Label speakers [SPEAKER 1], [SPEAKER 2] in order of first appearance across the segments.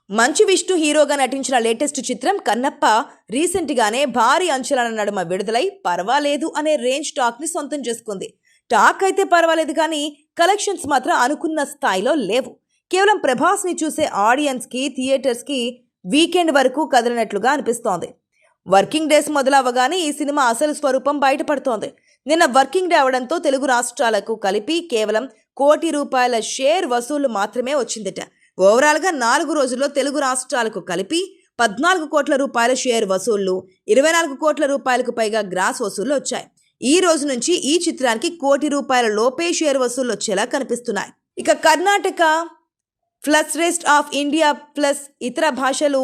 [SPEAKER 1] మంచు విష్ణు హీరోగా నటించిన లేటెస్ట్ చిత్రం కన్నప్ప రీసెంట్ గానే భారీ అంచనాల నడుమ విడుదలై పర్వాలేదు అనే రేంజ్ టాక్ ని సొంతం చేసుకుంది. టాక్ అయితే పర్వాలేదు కానీ కలెక్షన్స్ మాత్రం అనుకున్న స్థాయిలో లేవు. కేవలం ప్రభాస్ ని చూసే ఆడియన్స్ కి థియేటర్స్ కి వీకెండ్ వరకు కదిలినట్లుగా అనిపిస్తోంది. వర్కింగ్ డేస్ మొదలవ్వగానే ఈ సినిమా అసలు స్వరూపం బయటపడుతోంది. నిన్న వర్కింగ్ డే అవడంతో తెలుగు రాష్ట్రాలకు కలిపి కేవలం ₹1 కోటి షేర్ వసూళ్లు మాత్రమే వచ్చిందట. ఓవరాల్గా 4 రోజుల్లో తెలుగు రాష్ట్రాలకు కలిపి ₹14 కోట్ల షేర్ వసూళ్లు, ₹24 కోట్లకు పైగా గ్రాస్ వసూళ్లు వచ్చాయి. ఈ రోజు నుంచి ఈ చిత్రానికి ₹1 కోటి లోపే షేర్ వసూళ్లు వచ్చేలా కనిపిస్తున్నాయి. ఇక Karnataka plus rest of India plus ఇతర భాషలు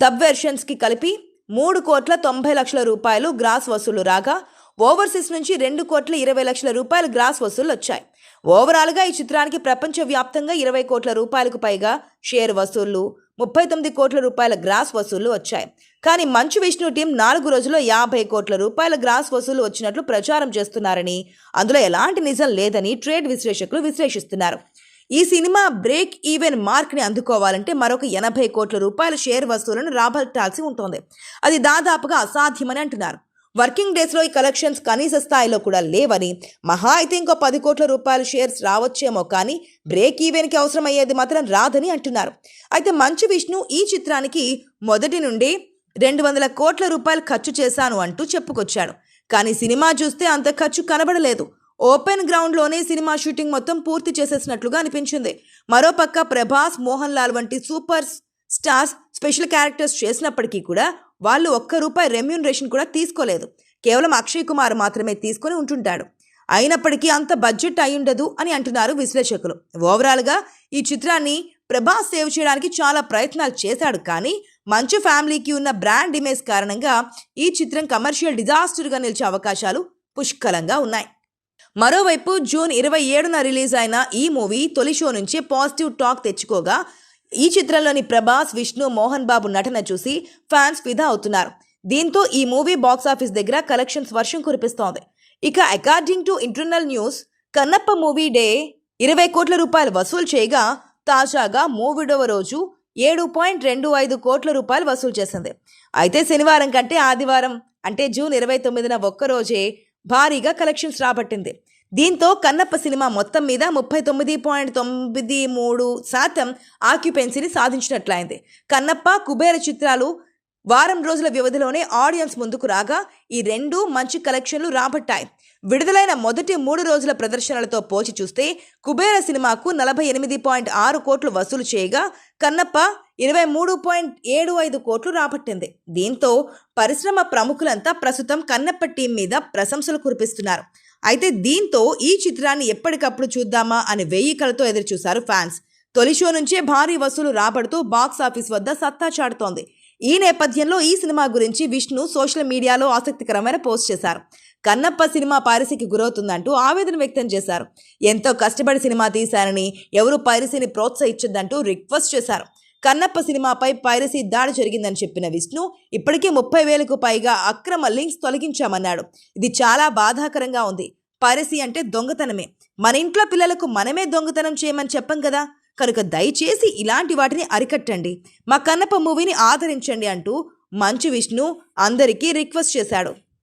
[SPEAKER 1] డబ్ వెర్షన్స్ కి కలిపి ₹3,90,00,000 గ్రాస్ వసూళ్లు రాగా, ఓవర్సీస్ నుంచి ₹2,20,00,000 గ్రాస్ వసూళ్లు వచ్చాయి. ఓవరాల్గా ఈ చిత్రానికి ప్రపంచవ్యాప్తంగా ₹20 కోట్లకు పైగా షేర్ వసూళ్లు, ₹39 కోట్ల గ్రాస్ వసూళ్లు వచ్చాయి. కానీ మంచు విష్ణు టీం 4 రోజుల్లో ₹50 కోట్ల గ్రాస్ వసూళ్లు వచ్చినట్లు ప్రచారం చేస్తున్నారని, అందులో ఎలాంటి నిజం లేదని ట్రేడ్ విశ్లేషకులు విశ్లేషిస్తున్నారు. ఈ సినిమా బ్రేక్ ఈవెన్ మార్క్ ని అందుకోవాలంటే మరొక ₹80 కోట్ల షేర్ వసూళ్లను రాబట్టాల్సి ఉంటుంది. అది దాదాపుగా అసాధ్యమని అంటున్నారు. వర్కింగ్ డేస్ లో ఈ కలెక్షన్స్ కనీస స్థాయిలో కూడా లేవని, మహా అయితే ఇంకో ₹10 కోట్ల షేర్స్ రావచ్చేమో కానీ బ్రేక్ ఈవెన్ కి అవసరమయ్యేది మాత్రం రాదని అంటున్నారు. అయితే మంచు విష్ణు ఈ చిత్రానికి మొదటి నుండి ₹200 కోట్ల ఖర్చు చేశాను అంటూ చెప్పుకొచ్చాడు. కానీ సినిమా చూస్తే అంత ఖర్చు కనబడలేదు. ఓపెన్ గ్రౌండ్ లోనే సినిమా షూటింగ్ మొత్తం పూర్తి చేసేసినట్లుగా అనిపించింది. మరోపక్క ప్రభాస్, మోహన్ లాల్ వంటి సూపర్ స్టార్స్ స్పెషల్ క్యారెక్టర్స్ చేసినప్పటికీ కూడా వాళ్ళు ₹1 రెమ్యూనరేషన్ కూడా తీసుకోలేదు. కేవలం అక్షయ్ కుమార్ మాత్రమే తీసుకొని ఉంటుంటాడు. అయినప్పటికీ అంత బడ్జెట్ అయ్యుండదు అని అంటున్నారు విశ్లేషకులు. ఓవరాల్గా ఈ చిత్రాన్ని ప్రభాస్ సేవ్ చేయడానికి చాలా ప్రయత్నాలు చేశాడు. కానీ మంచు ఫ్యామిలీకి ఉన్న బ్రాండ్ ఇమేజ్ కారణంగా ఈ చిత్రం కమర్షియల్ డిజాస్టర్గా నిలిచే అవకాశాలు పుష్కలంగా ఉన్నాయి. మరోవైపు జూన్ 27న రిలీజ్ అయిన ఈ మూవీ తొలి షో నుంచే పాజిటివ్ టాక్ తెచ్చుకోగా, ఈ చిత్రంలోని ప్రభాస్, విష్ణు, మోహన్ బాబు నటన చూసి ఫ్యాన్స్ ఫిదా అవుతున్నారు. దీంతో ఈ మూవీ బాక్సాఫీస్ దగ్గర కలెక్షన్స్ వర్షం కురిపిస్తోంది. ఇక according to internal news, Kannappa movie day ₹20 కోట్ల వసూలు చేయగా, తాజాగా మూవీడవ రోజు ₹7.25 కోట్ల వసూలు చేసింది. అయితే శనివారం కంటే ఆదివారం అంటే జూన్ 29న ఒక్కరోజే భారీగా కలెక్షన్స్ రాబట్టింది. దీంతో కన్నప్ప సినిమా మొత్తం మీద 39.93% ఆక్యుపెన్సీని సాధించినట్లయింది. కన్నప్ప, కుబేర చిత్రాలు వారం రోజుల వ్యవధిలోనే ఆడియన్స్ ముందుకు రాగా, ఈ రెండూ మంచి కలెక్షన్లు రాబట్టాయి. విడుదలైన మొదటి 3 రోజుల ప్రదర్శనలతో పోల్చి చూస్తే కుబేర సినిమాకు 48.6 కోట్లు వసూలు చేయగా, కన్నప్ప 23.75 కోట్లు రాబట్టింది. దీంతో పరిశ్రమ ప్రముఖులంతా ప్రస్తుతం కన్నప్ప టీం మీద ప్రశంసలు కురిపిస్తున్నారు. అయితే దీంతో ఈ చిత్రాన్ని ఎప్పటికప్పుడు చూద్దామా అని 1000 కళ్ళతో ఎదురుచూశారు ఫ్యాన్స్. తొలి షో నుంచే భారీ వసూలు రాబడుతూ బాక్స్ ఆఫీస్ వద్ద సత్తా చాటుతోంది. ఈ నేపథ్యంలో ఈ సినిమా గురించి విష్ణు సోషల్ మీడియాలో ఆసక్తికరమైన పోస్ట్ చేశారు. కన్నప్ప సినిమా పైరసీకి గురవుతుందంటూ ఆవేదన వ్యక్తం చేశారు. ఎంతో కష్టపడి సినిమా తీశారని, ఎవరు పైరసీని ప్రోత్సహించొద్దంటూ రిక్వెస్ట్ చేశారు. కన్నప్ప సినిమాపై పైరసీ దాడి జరిగిందని చెప్పిన విష్ణు, ఇప్పటికే 30,000కు పైగా అక్రమ లింక్స్ తొలగించామన్నాడు. ఇది చాలా బాధాకరంగా ఉంది. పైరసీ అంటే దొంగతనమే. మన ఇంట్లో పిల్లలకు మనమే దొంగతనం చేయమని చెప్పం కదా, కనుక దయచేసి ఇలాంటి వాటిని అరికట్టండి, మా కన్నప్ప మూవీని ఆదరించండి అంటూ మంచు విష్ణు అందరికీ రిక్వెస్ట్ చేశాడు.